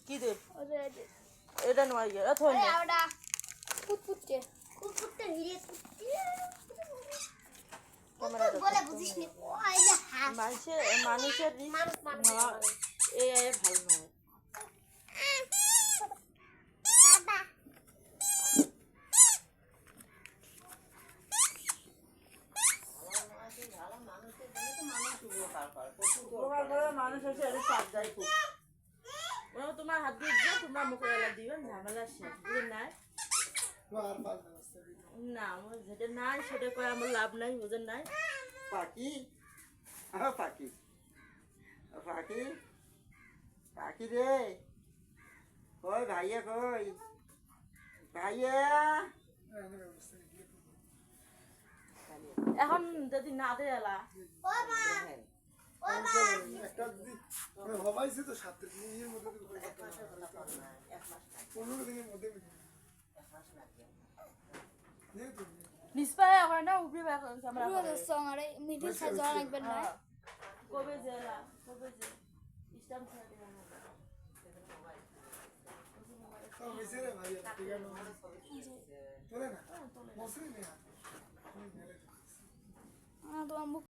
কি দে এটা নয় গিয়ে থই না ওটা কুটকুটে কুটকুটে হিরে কুটকুটে বলে বুঝিস নি ও এই যে হাস মানুষের এই ভালো নয় মানুষ হচ্ছে চাপ দেয় খুব তোমার হাত দিয়ে দিও তোমার মুখে দিবেন ঝামেলা শেষ বুঝলেন নাই না আমার যেটা নাই সেটা করে আমার লাভ নাই বুঝেন নাই পাখি পাখি পাখি পাখি রে কই ভাইয়া কই ভাইয়া এখন যদি না দেয়ালা ও মা ও মা একটা মানে হবাইছে তো 7 দিনের মধ্যে 15 দিনের মধ্যে নিসপায় হয় না উপরে ক্যামেরা পুরো সং আরে মিডিল সাইজ জড়া লাগবে না কবে জেলা কবে যে স্ট্যাম্প ছাড়তে হবে তো হইছে রে ভাই ঠিক আছে তোলে না মসরি নেই তোমার